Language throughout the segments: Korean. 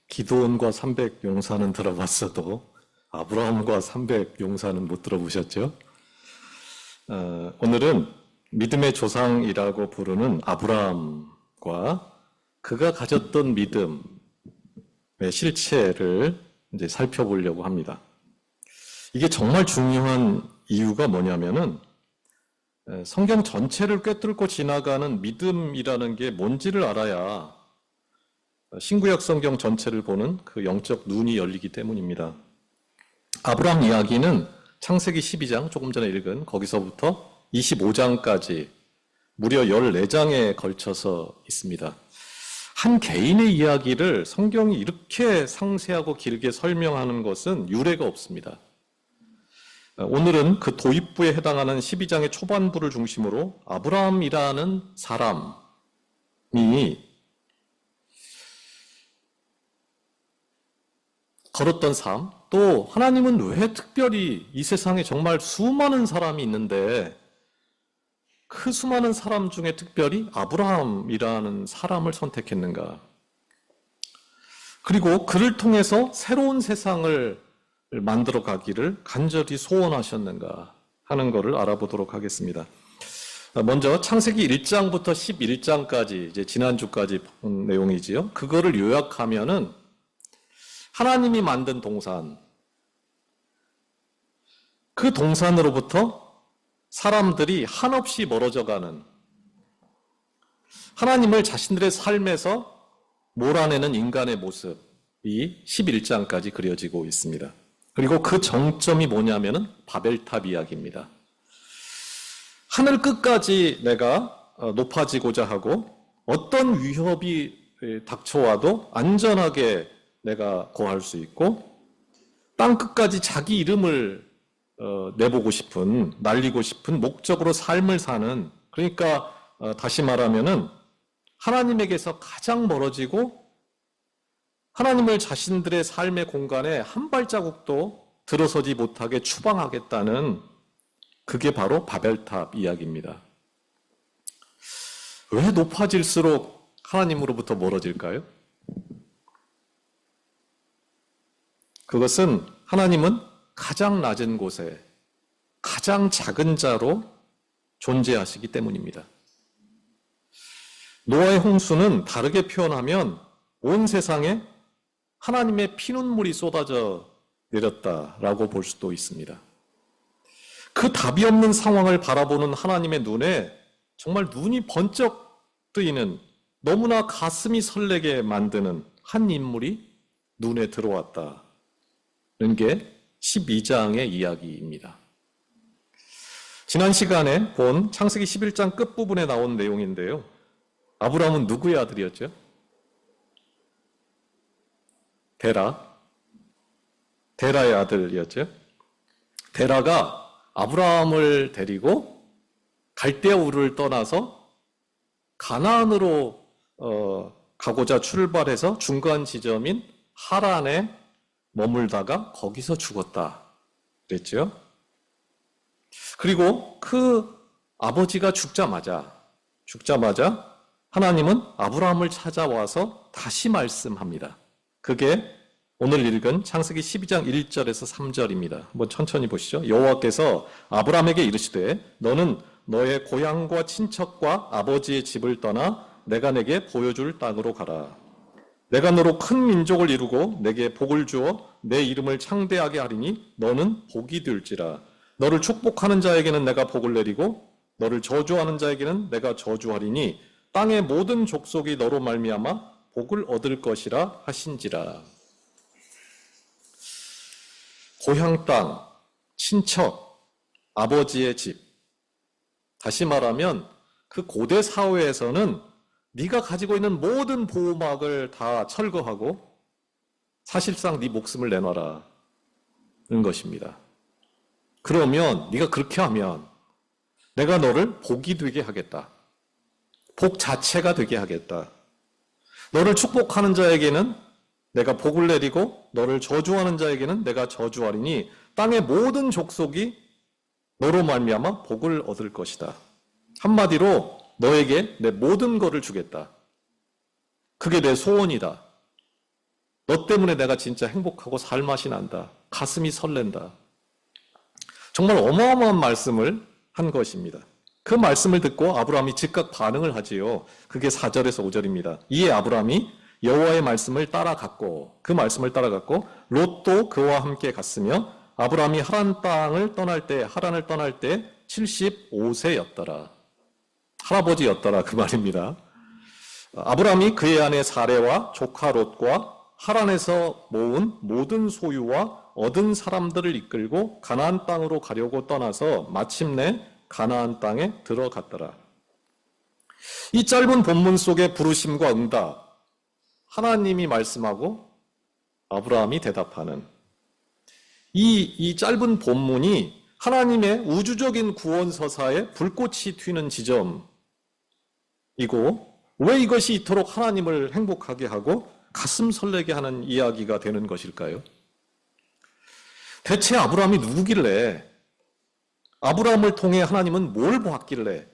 기드온과 300 용사는 들어봤어도 아브라함과 300 용사는 못 들어보셨죠? 오늘은 믿음의 조상이라고 부르는 아브라함과 그가 가졌던 믿음의 실체를 이제 살펴보려고 합니다. 이게 정말 중요한 이유가 뭐냐면은 성경 전체를 꿰뚫고 지나가는 믿음이라는 게 뭔지를 알아야 신구약 성경 전체를 보는 그 영적 눈이 열리기 때문입니다. 아브라함 이야기는 창세기 12장, 조금 전에 읽은 거기서부터 25장까지 무려 14장에 걸쳐서 있습니다. 한 개인의 이야기를 성경이 이렇게 상세하고 길게 설명하는 것은 유례가 없습니다. 오늘은 그 도입부에 해당하는 12장의 초반부를 중심으로 아브라함이라는 사람이 걸었던 삶, 또 하나님은 왜 특별히 이 세상에 정말 수많은 사람이 있는데 그 수많은 사람 중에 특별히 아브라함이라는 사람을 선택했는가? 그리고 그를 통해서 새로운 세상을 만들어 가기를 간절히 소원하셨는가 하는 것을 알아보도록 하겠습니다. 먼저 창세기 1장부터 11장까지 이제 지난주까지 본 내용이지요. 그거를 요약하면은 하나님이 만든 동산, 그 동산으로부터 사람들이 한없이 멀어져가는, 하나님을 자신들의 삶에서 몰아내는 인간의 모습이 11장까지 그려지고 있습니다. 그리고 그 정점이 뭐냐면은 바벨탑 이야기입니다. 하늘 끝까지 내가 높아지고자 하고 어떤 위협이 닥쳐와도 안전하게 내가 거할 수 있고 땅 끝까지 자기 이름을 내보고 싶은, 날리고 싶은 목적으로 삶을 사는, 그러니까 다시 말하면은 하나님에게서 가장 멀어지고 하나님을 자신들의 삶의 공간에 한 발자국도 들어서지 못하게 추방하겠다는, 그게 바로 바벨탑 이야기입니다. 왜 높아질수록 하나님으로부터 멀어질까요? 그것은 하나님은 가장 낮은 곳에 가장 작은 자로 존재하시기 때문입니다. 노아의 홍수는 다르게 표현하면 온 세상에 하나님의 피눈물이 쏟아져 내렸다라고 볼 수도 있습니다. 그 답이 없는 상황을 바라보는 하나님의 눈에 정말 눈이 번쩍 뜨이는, 너무나 가슴이 설레게 만드는 한 인물이 눈에 들어왔다는 게 12장의 이야기입니다. 지난 시간에 본 창세기 11장 끝부분에 나온 내용인데요. 아브라함은 누구의 아들이었죠? 데라의 아들이었죠. 데라가 아브라함을 데리고 갈대아 우르를 떠나서 가나안으로 가고자 출발해서 중간 지점인 하란에 머물다가 거기서 죽었다 그랬죠. 그리고 그 아버지가 죽자마자 하나님은 아브라함을 찾아와서 다시 말씀합니다. 그게 오늘 읽은 창세기 12장 1절에서 3절입니다. 한번 천천히 보시죠. 여호와께서 아브라함에게 이르시되 너는 너의 고향과 친척과 아버지의 집을 떠나 내가 내게 보여줄 땅으로 가라. 내가 너로 큰 민족을 이루고 내게 복을 주어 내 이름을 창대하게 하리니 너는 복이 될지라. 너를 축복하는 자에게는 내가 복을 내리고 너를 저주하는 자에게는 내가 저주하리니 땅의 모든 족속이 너로 말미암아 복을 얻을 것이라 하신지라. 고향 땅, 친척, 아버지의 집. 다시 말하면 그 고대 사회에서는 네가 가지고 있는 모든 보호막을 다 철거하고 사실상 네 목숨을 내놔라는 것입니다. 그러면 네가 그렇게 하면 내가 너를 복이 되게 하겠다. 복 자체가 되게 하겠다. 너를 축복하는 자에게는 내가 복을 내리고 너를 저주하는 자에게는 내가 저주하리니 땅의 모든 족속이 너로 말미암아 복을 얻을 것이다. 한마디로 너에게 내 모든 것을 주겠다. 그게 내 소원이다. 너 때문에 내가 진짜 행복하고 살맛이 난다. 가슴이 설렌다. 정말 어마어마한 말씀을 한 것입니다. 그 말씀을 듣고 아브라함이 즉각 반응을 하지요. 그게 4절에서 5절입니다. 이에 아브라함이 여호와의 말씀을 따라갔고 그 말씀을 따라갔고 롯도 그와 함께 갔으며 아브라함이 하란을 떠날 때 75세였더라. 할아버지였더라 그 말입니다. 아브라함이 그의 아내 사레와 조카 롯과 하란에서 모은 모든 소유와 얻은 사람들을 이끌고 가나안 땅으로 가려고 떠나서 마침내 가나안 땅에 들어갔더라. 이 짧은 본문 속의 부르심과 응답, 하나님이 말씀하고 아브라함이 대답하는 이 짧은 본문이 하나님의 우주적인 구원 서사에 불꽃이 튀는 지점이고, 왜 이것이 이토록 하나님을 행복하게 하고 가슴 설레게 하는 이야기가 되는 것일까요? 대체 아브라함이 누구길래, 아브라함을 통해 하나님은 뭘 보았길래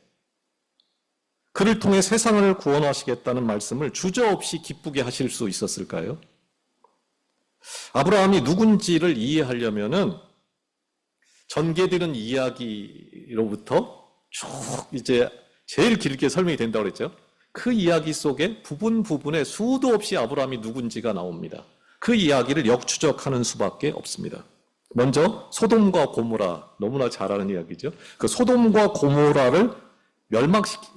그를 통해 세상을 구원하시겠다는 말씀을 주저없이 기쁘게 하실 수 있었을까요? 아브라함이 누군지를 이해하려면은 전개되는 이야기로부터 쭉 이제 제일 길게 설명이 된다고 그랬죠. 그 이야기 속에 부분에 수도 없이 아브라함이 누군지가 나옵니다. 그 이야기를 역추적하는 수밖에 없습니다. 먼저 소돔과 고모라, 너무나 잘 아는 이야기죠. 그 소돔과 고모라를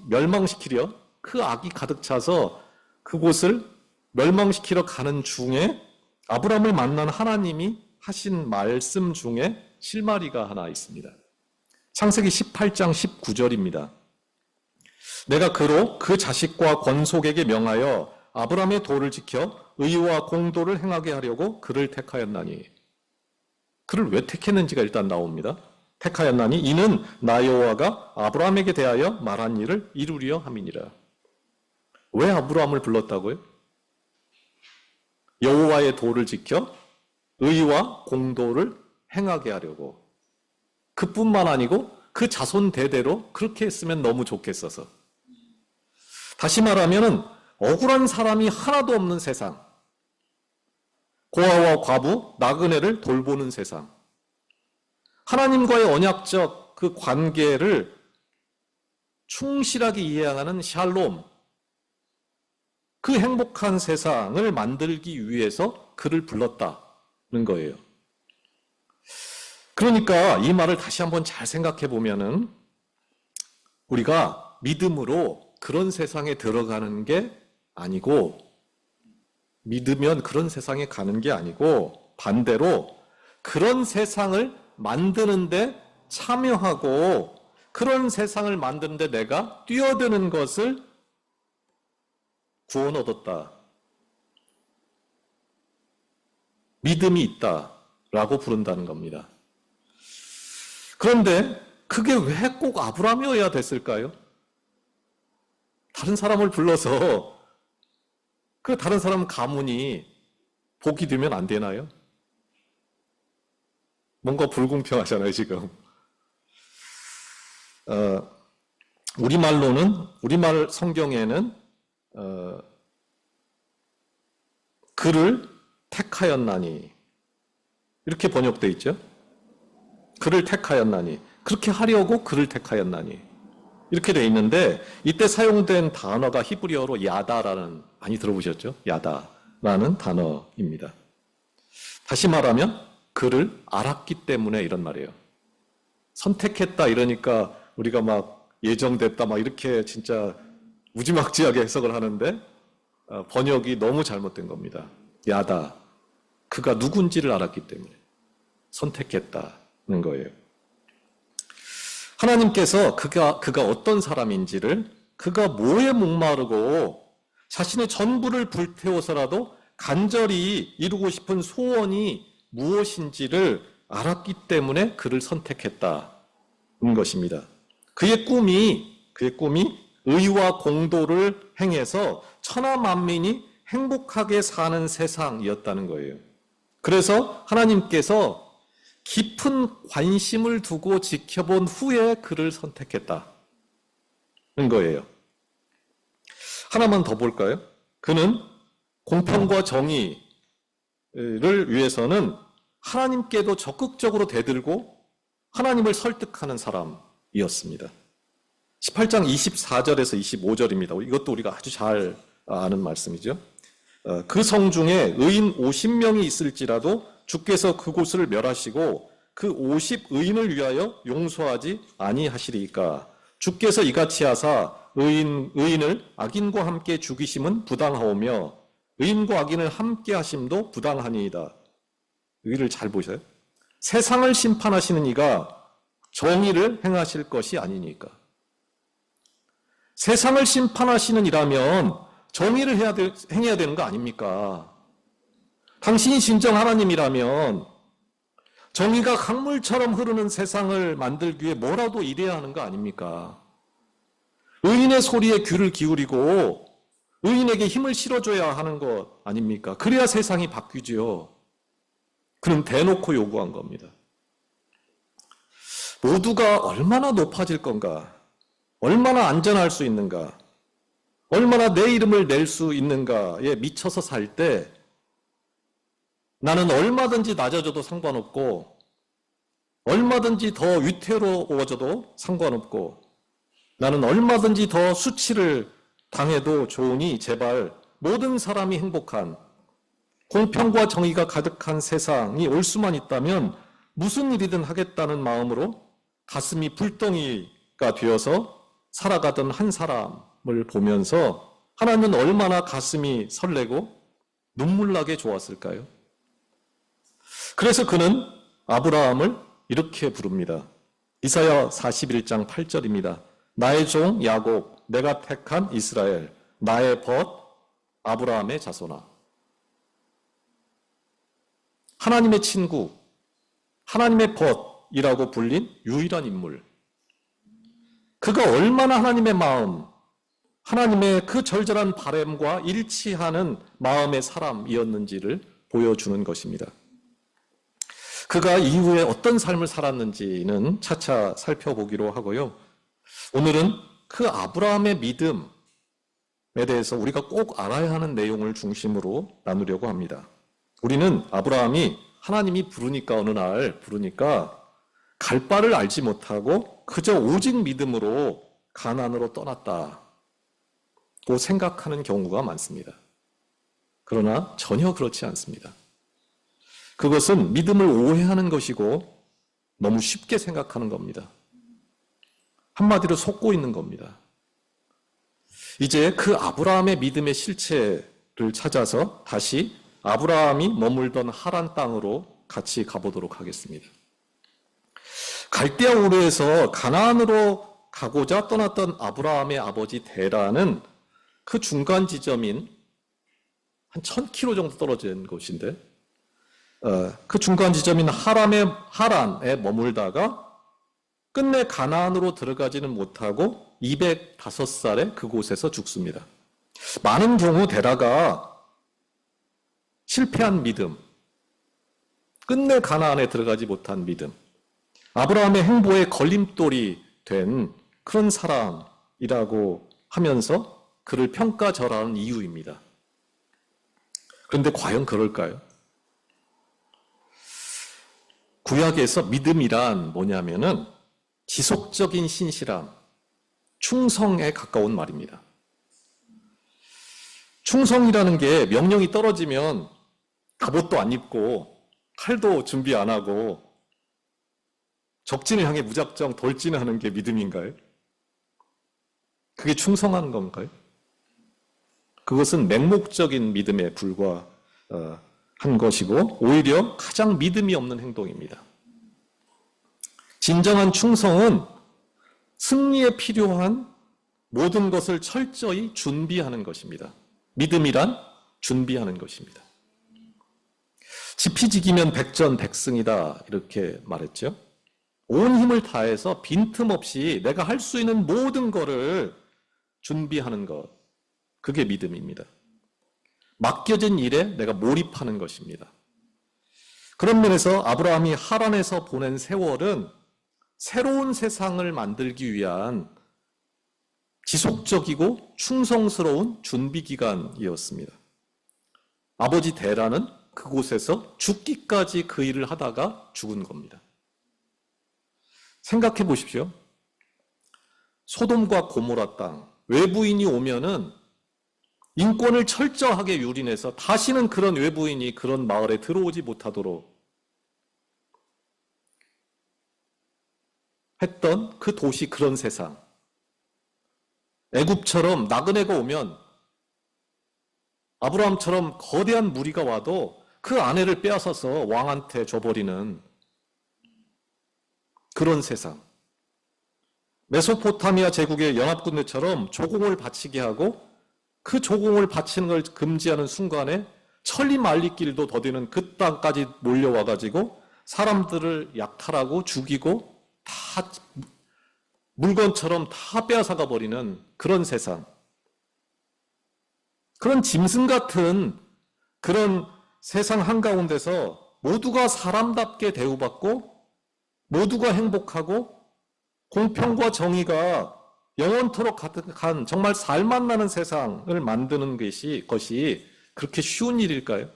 멸망시키려 그 악이 가득 차서 그곳을 멸망시키러 가는 중에 아브라함을 만난 하나님이 하신 말씀 중에 실마리가 하나 있습니다. 창세기 18장 19절입니다. 내가 그로 그 자식과 권속에게 명하여 아브라함의 도를 지켜 의와 공도를 행하게 하려고 그를 택하였나니. 그를 왜 택했는지가 일단 나옵니다. 택하였나니 이는 나 여호와가 아브라함에게 대하여 말한 일을 이루려 함이니라. 왜 아브라함을 불렀다고요? 여호와의 도를 지켜 의와 공도를 행하게 하려고. 그뿐만 아니고 그 자손 대대로 그렇게 했으면 너무 좋겠어서. 다시 말하면 억울한 사람이 하나도 없는 세상, 고아와 과부, 나그네를 돌보는 세상, 하나님과의 언약적 그 관계를 충실하게 이해하는 샬롬, 그 행복한 세상을 만들기 위해서 그를 불렀다는 거예요. 그러니까 이 말을 다시 한번 잘 생각해 보면은 우리가 믿음으로 그런 세상에 들어가는 게 아니고, 믿으면 그런 세상에 가는 게 아니고, 반대로 그런 세상을 만드는데 참여하고 그런 세상을 만드는데 내가 뛰어드는 것을 구원 얻었다, 믿음이 있다라고 부른다는 겁니다. 그런데 그게 왜 꼭 아브라함이어야 됐을까요? 다른 사람을 불러서 그 다른 사람 가문이 복이 되면 안 되나요? 뭔가 불공평하잖아요, 지금. 우리말 성경에는 그를 택하였나니 이렇게 번역되어 있죠. 그를 택하였나니, 그렇게 하려고 그를 택하였나니 이렇게 되어 있는데, 이때 사용된 단어가 히브리어로 야다라는, 많이 들어보셨죠? 야다라는 단어입니다. 다시 말하면 그를 알았기 때문에 이런 말이에요. 선택했다 이러니까 우리가 막 예정됐다 막 이렇게 진짜 무지막지하게 해석을 하는데 번역이 너무 잘못된 겁니다. 야다, 그가 누군지를 알았기 때문에 선택했다는 거예요. 하나님께서 그가 어떤 사람인지를, 그가 뭐에 목마르고 자신의 전부를 불태워서라도 간절히 이루고 싶은 소원이 무엇인지를 알았기 때문에 그를 선택했다는 것입니다. 그의 꿈이 의와 공도를 행해서 천하 만민이 행복하게 사는 세상이었다는 거예요. 그래서 하나님께서 깊은 관심을 두고 지켜본 후에 그를 선택했다는 거예요. 하나만 더 볼까요? 그는 공평과 정의, 위해서는 하나님께도 적극적으로 대들고 하나님을 설득하는 사람이었습니다. 18장 24절에서 25절입니다. 이것도 우리가 아주 잘 아는 말씀이죠. 그 성 중에 의인 50명이 있을지라도 주께서 그곳을 멸하시고 그 50의인을 위하여 용서하지 아니하시리이까. 주께서 이같이 하사 의인을 악인과 함께 죽이심은 부당하오며 의인과 악인을 함께 하심도 부당하니이다. 여기를 잘 보세요. 세상을 심판하시는 이가 정의를 행하실 것이 아니니까. 세상을 심판하시는 이라면 정의를 행해야 되는 거 아닙니까? 당신이 진정 하나님이라면 정의가 강물처럼 흐르는 세상을 만들기 위해 뭐라도 일해야 하는 거 아닙니까? 의인의 소리에 귀를 기울이고 의인에게 힘을 실어줘야 하는 것 아닙니까? 그래야 세상이 바뀌죠. 그는 대놓고 요구한 겁니다. 모두가 얼마나 높아질 건가? 얼마나 안전할 수 있는가? 얼마나 내 이름을 낼 수 있는가에 미쳐서 살 때 나는 얼마든지 낮아져도 상관없고 얼마든지 더 위태로워져도 상관없고 나는 얼마든지 더 수치를 당해도 좋으니 제발 모든 사람이 행복한 공평과 정의가 가득한 세상이 올 수만 있다면 무슨 일이든 하겠다는 마음으로 가슴이 불덩이가 되어서 살아가던 한 사람을 보면서 하나님은 얼마나 가슴이 설레고 눈물나게 좋았을까요? 그래서 그는 아브라함을 이렇게 부릅니다. 이사야 41장 8절입니다. 나의 종 야곱, 내가 택한 이스라엘, 나의 벗 아브라함의 자손아. 하나님의 친구, 하나님의 벗이라고 불린 유일한 인물. 그가 얼마나 하나님의 마음, 하나님의 그 절절한 바램과 일치하는 마음의 사람이었는지를 보여주는 것입니다. 그가 이후에 어떤 삶을 살았는지는 차차 살펴보기로 하고요. 오늘은 그 아브라함의 믿음에 대해서 우리가 꼭 알아야 하는 내용을 중심으로 나누려고 합니다. 우리는 아브라함이 하나님이 부르니까 어느 날 부르니까 갈 바를 알지 못하고 그저 오직 믿음으로 가나안으로 떠났다고 생각하는 경우가 많습니다. 그러나 전혀 그렇지 않습니다. 그것은 믿음을 오해하는 것이고 너무 쉽게 생각하는 겁니다. 한마디로 속고 있는 겁니다. 이제 그 아브라함의 믿음의 실체를 찾아서 다시 아브라함이 머물던 하란 땅으로 같이 가보도록 하겠습니다. 갈대아 우르에서 가나안으로 가고자 떠났던 아브라함의 아버지 데라는 그 중간 지점인 한 1000km 정도 떨어진 곳인데 그 중간 지점인 하란에 머물다가 끝내 가나안으로 들어가지는 못하고 205살에 그곳에서 죽습니다. 많은 경우 데라가 실패한 믿음, 끝내 가나안에 들어가지 못한 믿음, 아브라함의 행보에 걸림돌이 된 그런 사람이라고 하면서 그를 평가절하는 이유입니다. 그런데 과연 그럴까요? 구약에서 믿음이란 뭐냐면은 지속적인 신실함, 충성에 가까운 말입니다. 충성이라는 게 명령이 떨어지면 갑옷도 안 입고 칼도 준비 안 하고 적진을 향해 무작정 돌진하는 게 믿음인가요? 그게 충성하는 건가요? 그것은 맹목적인 믿음에 불과한 것이고 오히려 가장 믿음이 없는 행동입니다. 진정한 충성은 승리에 필요한 모든 것을 철저히 준비하는 것입니다. 믿음이란 준비하는 것입니다. 지피지기면 백전백승이다 이렇게 말했죠. 온 힘을 다해서 빈틈없이 내가 할 수 있는 모든 것을 준비하는 것, 그게 믿음입니다. 맡겨진 일에 내가 몰입하는 것입니다. 그런 면에서 아브라함이 하란에서 보낸 세월은 새로운 세상을 만들기 위한 지속적이고 충성스러운 준비 기간이었습니다. 아버지 데라는 그곳에서 죽기까지 그 일을 하다가 죽은 겁니다. 생각해 보십시오. 소돔과 고모라 땅, 외부인이 오면은 인권을 철저하게 유린해서 다시는 그런 외부인이 그런 마을에 들어오지 못하도록 했던 그 도시, 그런 세상. 애굽처럼 나그네가 오면 아브라함처럼 거대한 무리가 와도 그 아내를 빼앗아서 왕한테 줘버리는 그런 세상. 메소포타미아 제국의 연합군대처럼 조공을 바치게 하고 그 조공을 바치는 걸 금지하는 순간에 천리 말리길도 더디는 그 땅까지 몰려와가지고 사람들을 약탈하고 죽이고 다 물건처럼 다 빼앗아가 버리는 그런 세상. 그런 짐승 같은 그런 세상 한가운데서 모두가 사람답게 대우받고 모두가 행복하고 공평과 정의가 영원토록 가득한 정말 살맛나는 세상을 만드는 것이 그렇게 쉬운 일일까요?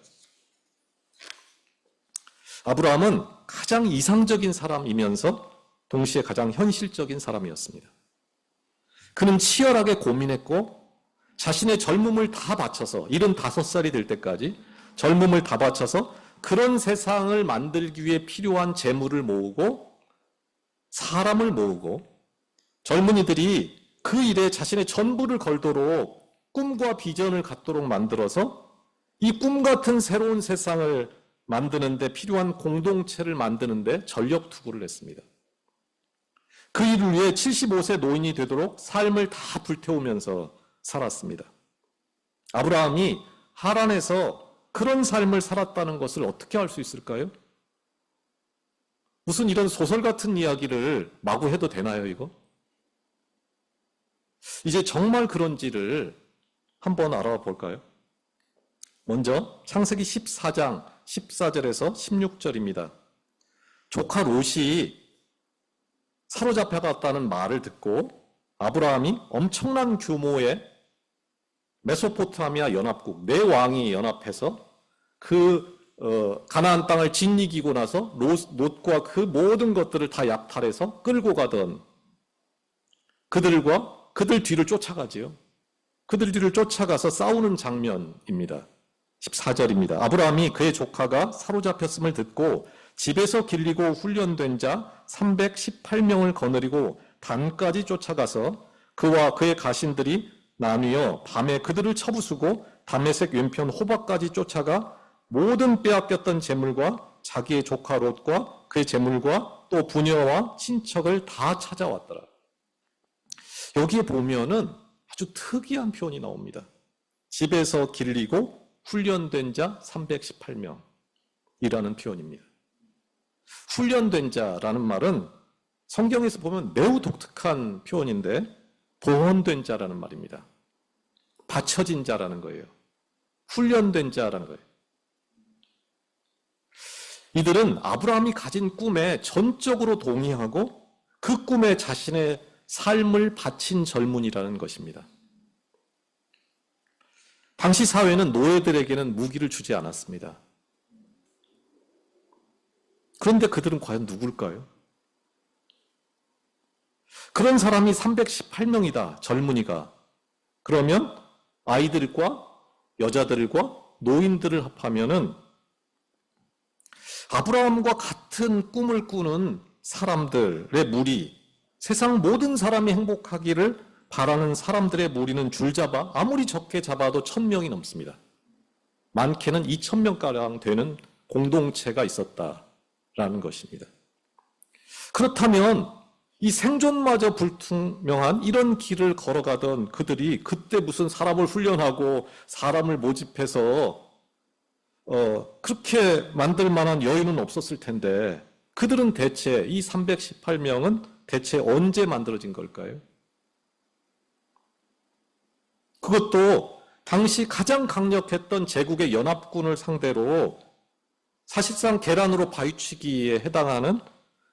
아브라함은 가장 이상적인 사람이면서 동시에 가장 현실적인 사람이었습니다. 그는 치열하게 고민했고 자신의 젊음을 다 바쳐서 75살이 될 때까지 젊음을 다 바쳐서 그런 세상을 만들기 위해 필요한 재물을 모으고 사람을 모으고 젊은이들이 그 일에 자신의 전부를 걸도록 꿈과 비전을 갖도록 만들어서 이 꿈 같은 새로운 세상을 만드는데 필요한 공동체를 만드는데 전력 투구를 했습니다. 그 일을 위해 75세 노인이 되도록 삶을 다 불태우면서 살았습니다. 아브라함이 하란에서 그런 삶을 살았다는 것을 어떻게 알 수 있을까요? 무슨 이런 소설 같은 이야기를 마구 해도 되나요, 이거? 이제 정말 그런지를 한번 알아볼까요? 먼저 창세기 14장 14절에서 16절입니다. 조카 롯이 사로잡혀갔다는 말을 듣고 아브라함이 엄청난 규모의 메소포타미아 연합국, 네 왕이 연합해서 가나안 땅을 짓이기고 나서 롯과 그 모든 것들을 다 약탈해서 끌고 가던 그들 뒤를 쫓아가지요. 그들 뒤를 쫓아가서 싸우는 장면입니다. 14절입니다. 아브라함이 그의 조카가 사로잡혔음을 듣고 집에서 길리고 훈련된 자 318명을 거느리고 단까지 쫓아가서 그와 그의 가신들이 나뉘어 밤에 그들을 쳐부수고 다메섹 왼편 호박까지 쫓아가 모든 빼앗겼던 재물과 자기의 조카 롯과 그의 재물과 또 부녀와 친척을 다 찾아왔더라. 여기에 보면은 아주 특이한 표현이 나옵니다. 집에서 길리고 훈련된 자 318명이라는 표현입니다. 훈련된 자라는 말은 성경에서 보면 매우 독특한 표현인데 보헌된 자라는 말입니다. 받쳐진 자라는 거예요. 훈련된 자라는 거예요. 이들은 아브라함이 가진 꿈에 전적으로 동의하고 그 꿈에 자신의 삶을 바친 젊은이라는 것입니다. 당시 사회는 노예들에게는 무기를 주지 않았습니다. 그런데 그들은 과연 누굴까요? 그런 사람이 318명이다, 젊은이가. 그러면 아이들과 여자들과 노인들을 합하면은 아브라함과 같은 꿈을 꾸는 사람들의 무리, 세상 모든 사람이 행복하기를 바라는 사람들의 무리는 줄잡아 아무리 적게 잡아도 1000명이 넘습니다. 많게는 2000명가량 되는 공동체가 있었다라는 것입니다. 그렇다면 이 생존마저 불투명한 이런 길을 걸어가던 그들이 그때 무슨 사람을 훈련하고 사람을 모집해서 그렇게 만들 만한 여유는 없었을 텐데 그들은 대체 이 318명은 대체 언제 만들어진 걸까요? 그것도 당시 가장 강력했던 제국의 연합군을 상대로 사실상 계란으로 바위치기에 해당하는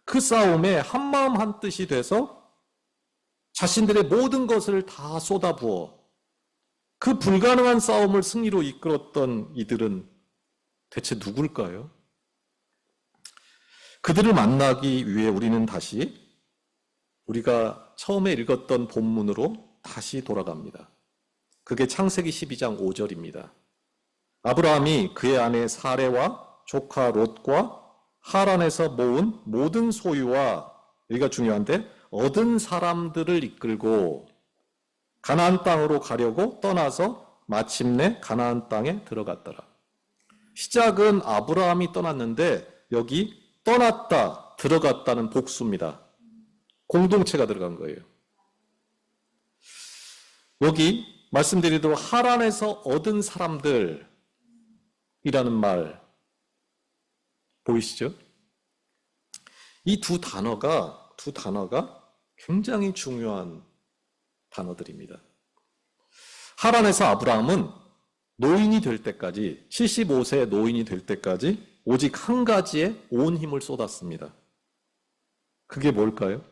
그 싸움에 한마음 한뜻이 돼서 자신들의 모든 것을 다 쏟아부어 그 불가능한 싸움을 승리로 이끌었던 이들은 대체 누굴까요? 그들을 만나기 위해 우리는 다시 우리가 처음에 읽었던 본문으로 다시 돌아갑니다. 그게 창세기 12장 5절입니다. 아브라함이 그의 아내 사레와 조카 롯과 하란에서 모은 모든 소유와, 여기가 중요한데, 얻은 사람들을 이끌고 가나안 땅으로 가려고 떠나서 마침내 가나안 땅에 들어갔더라. 시작은 아브라함이 떠났는데 여기 떠났다, 들어갔다는 복수입니다. 공동체가 들어간 거예요. 여기 말씀드리도록 하란에서 얻은 사람들이라는 말 보이시죠? 이 두 단어가 굉장히 중요한 단어들입니다. 하란에서 아브라함은 노인이 될 때까지, 75세 노인이 될 때까지 오직 한 가지에 온 힘을 쏟았습니다. 그게 뭘까요?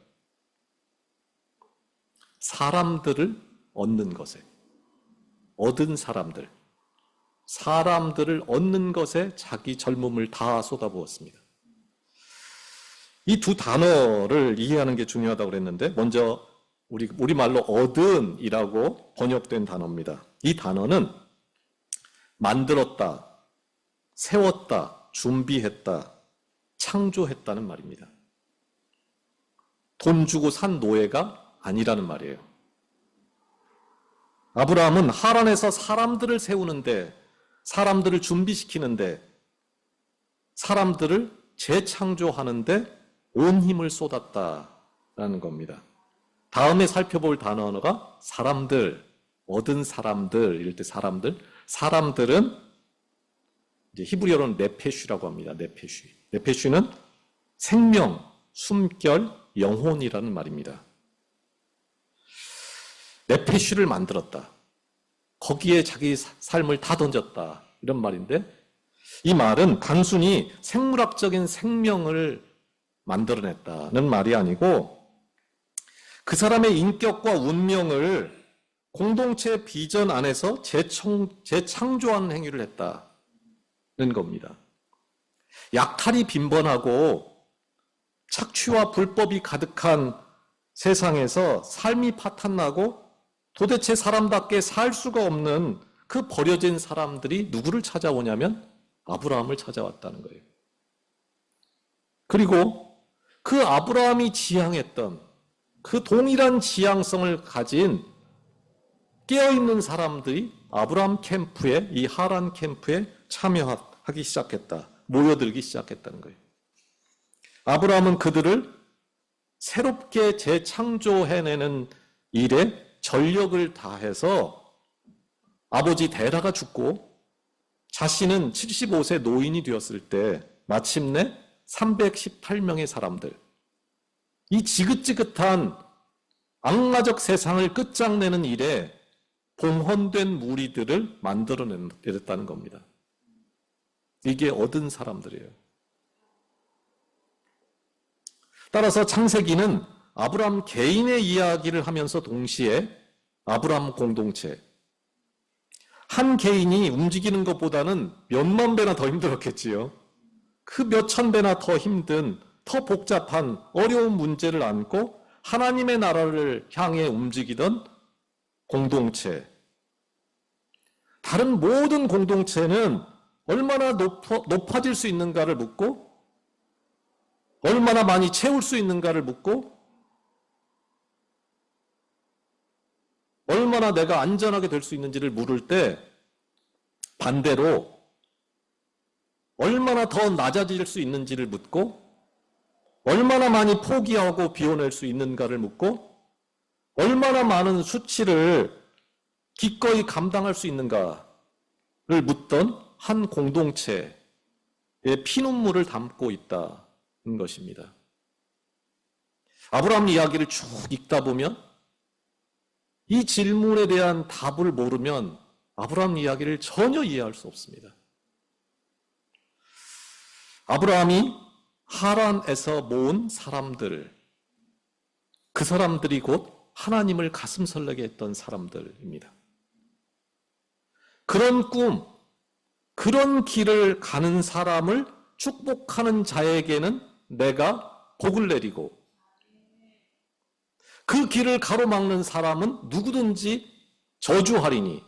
사람들을 얻는 것에, 얻은 사람들을 얻는 것에 자기 젊음을 다 쏟아부었습니다. 이 두 단어를 이해하는 게 중요하다고 그랬는데, 먼저 우리말로 얻은이라고 번역된 단어입니다. 이 단어는 만들었다, 세웠다, 준비했다, 창조했다는 말입니다. 돈 주고 산 노예가 아니라는 말이에요. 아브라함은 하란에서 사람들을 세우는데, 사람들을 준비시키는데, 사람들을 재창조하는데 온 힘을 쏟았다라는 겁니다. 다음에 살펴볼 단어가 사람들, 얻은 사람들, 이럴 때 사람들은 이제 히브리어로는 네페쉬라고 합니다. 네페쉬는 생명, 숨결, 영혼이라는 말입니다. 네페쉬를 만들었다. 거기에 자기 삶을 다 던졌다. 이런 말인데, 이 말은 단순히 생물학적인 생명을 만들어냈다는 말이 아니고, 그 사람의 인격과 운명을 공동체 비전 안에서 재창조하는 행위를 했다는 겁니다. 약탈이 빈번하고 착취와 불법이 가득한 세상에서 삶이 파탄나고 도대체 사람답게 살 수가 없는 그 버려진 사람들이 누구를 찾아오냐면 아브라함을 찾아왔다는 거예요. 그리고 그 아브라함이 지향했던 그 동일한 지향성을 가진 깨어있는 사람들이 아브라함 캠프에, 이 하란 캠프에 참여하기 시작했다. 모여들기 시작했다는 거예요. 아브라함은 그들을 새롭게 재창조해내는 일에 전력을 다해서 아버지 데라가 죽고 자신은 75세 노인이 되었을 때 마침내 318명의 사람들, 이 지긋지긋한 악마적 세상을 끝장내는 일에 봉헌된 무리들을 만들어냈다는 겁니다. 이게 얻은 사람들이에요. 따라서 창세기는 아브라함 개인의 이야기를 하면서 동시에 아브라함 공동체, 한 개인이 움직이는 것보다는 몇만 배나 더 힘들었겠지요. 그 몇천 배나 더 힘든, 더 복잡한 어려운 문제를 안고 하나님의 나라를 향해 움직이던 공동체. 다른 모든 공동체는 얼마나 높아질 수 있는가를 묻고, 얼마나 많이 채울 수 있는가를 묻고, 얼마나 내가 안전하게 될 수 있는지를 물을 때, 반대로 얼마나 더 낮아질 수 있는지를 묻고, 얼마나 많이 포기하고 비워낼 수 있는가를 묻고, 얼마나 많은 수치를 기꺼이 감당할 수 있는가를 묻던 한 공동체의 피눈물을 담고 있다는 것입니다. 아브라함 이야기를 쭉 읽다 보면 이 질문에 대한 답을 모르면 아브라함 이야기를 전혀 이해할 수 없습니다. 아브라함이 하란에서 모은 사람들, 그 사람들이 곧 하나님을 가슴 설레게 했던 사람들입니다. 그런 꿈, 그런 길을 가는 사람을 축복하는 자에게는 내가 복을 내리고, 그 길을 가로막는 사람은 누구든지 저주하리니.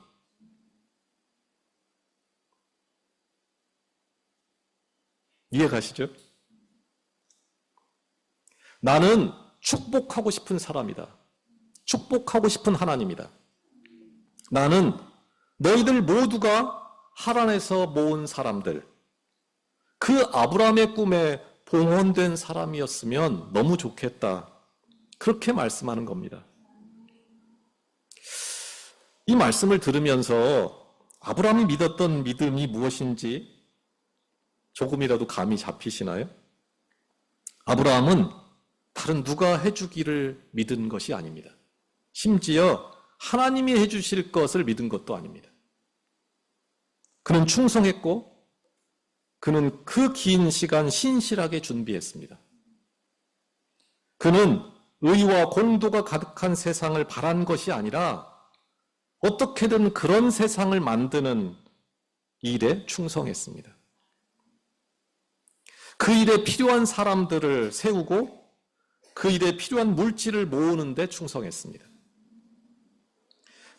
이해가시죠? 나는 축복하고 싶은 사람이다. 축복하고 싶은 하나님이다. 나는 너희들 모두가 하란에서 모은 사람들, 그 아브라함의 꿈에 봉헌된 사람이었으면 너무 좋겠다. 그렇게 말씀하는 겁니다. 이 말씀을 들으면서 아브라함이 믿었던 믿음이 무엇인지 조금이라도 감이 잡히시나요? 아브라함은 다른 누가 해주기를 믿은 것이 아닙니다. 심지어 하나님이 해주실 것을 믿은 것도 아닙니다. 그는 충성했고 그는 그 긴 시간 신실하게 준비했습니다. 그는 의와 공도가 가득한 세상을 바란 것이 아니라 어떻게든 그런 세상을 만드는 일에 충성했습니다. 그 일에 필요한 사람들을 세우고 그 일에 필요한 물질을 모으는 데 충성했습니다.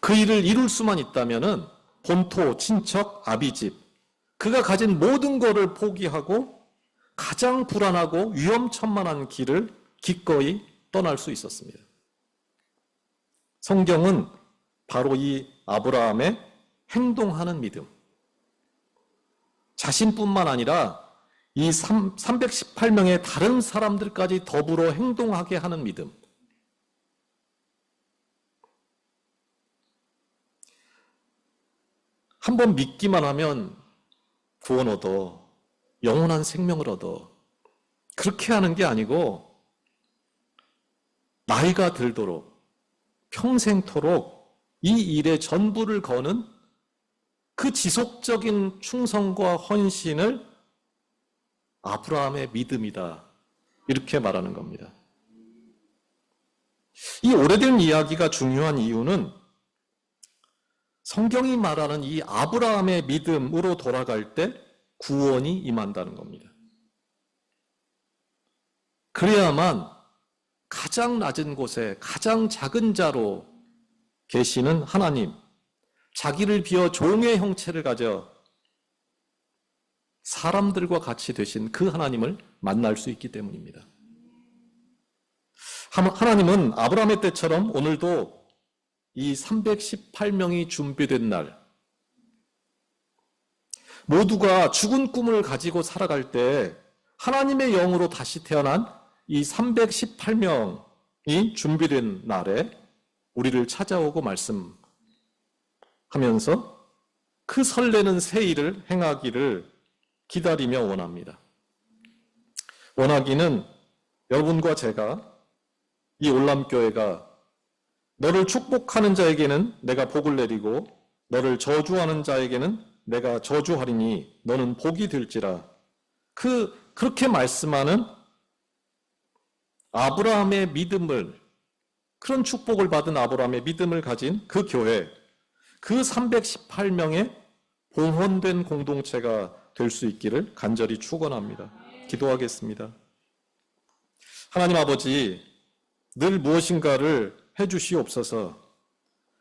그 일을 이룰 수만 있다면은 본토, 친척, 아비집, 그가 가진 모든 것을 포기하고 가장 불안하고 위험천만한 길을 기꺼이 떠날 수 있었습니다. 성경은 바로 이 아브라함의 행동하는 믿음, 자신뿐만 아니라 이 318명의 다른 사람들까지 더불어 행동하게 하는 믿음, 한번 믿기만 하면 구원 얻어, 영원한 생명을 얻어, 그렇게 하는 게 아니고 나이가 들도록 평생토록 이 일에 전부를 거는 그 지속적인 충성과 헌신을 아브라함의 믿음이다, 이렇게 말하는 겁니다. 이 오래된 이야기가 중요한 이유는 성경이 말하는 이 아브라함의 믿음으로 돌아갈 때 구원이 임한다는 겁니다. 그래야만 가장 낮은 곳에 가장 작은 자로 계시는 하나님, 자기를 비워 종의 형체를 가져 사람들과 같이 되신 그 하나님을 만날 수 있기 때문입니다. 하나님은 아브라함의 때처럼 오늘도 이 318명이 준비된 날, 모두가 죽은 꿈을 가지고 살아갈 때 하나님의 영으로 다시 태어난 이 318명이 준비된 날에 우리를 찾아오고 말씀하면서 그 설레는 새 일을 행하기를 기다리며 원합니다. 원하기는 여러분과 제가, 이 올람교회가 너를 축복하는 자에게는 내가 복을 내리고 너를 저주하는 자에게는 내가 저주하리니 너는 복이 될지라, 그렇게 말씀하는 아브라함의 믿음을, 그런 축복을 받은 아브라함의 믿음을 가진 그 교회, 그 318명의 봉헌된 공동체가 될 수 있기를 간절히 축원합니다. 기도하겠습니다. 하나님 아버지, 늘 무엇인가를 해주시옵소서.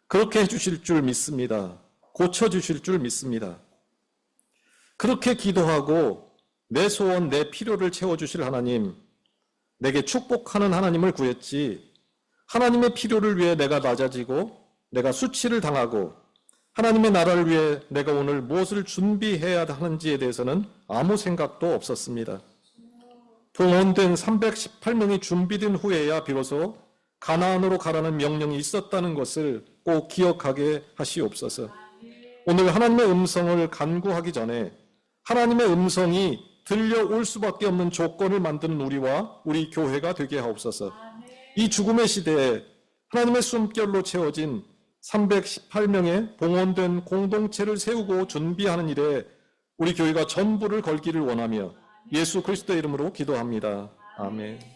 그렇게 해주실 줄 믿습니다. 고쳐주실 줄 믿습니다. 그렇게 기도하고 내 소원, 내 필요를 채워주실 하나님, 내게 축복하는 하나님을 구했지, 하나님의 필요를 위해 내가 낮아지고 내가 수치를 당하고 하나님의 나라를 위해 내가 오늘 무엇을 준비해야 하는지에 대해서는 아무 생각도 없었습니다. 봉헌된 318명이 준비된 후에야 비로소 가나안으로 가라는 명령이 있었다는 것을 꼭 기억하게 하시옵소서. 오늘 하나님의 음성을 간구하기 전에 하나님의 음성이 들려올 수밖에 없는 조건을 만드는 우리와 우리 교회가 되게 하옵소서. 이 죽음의 시대에 하나님의 숨결로 채워진 318명의 봉헌된 공동체를 세우고 준비하는 일에 우리 교회가 전부를 걸기를 원하며 예수 그리스도의 이름으로 기도합니다. 아멘.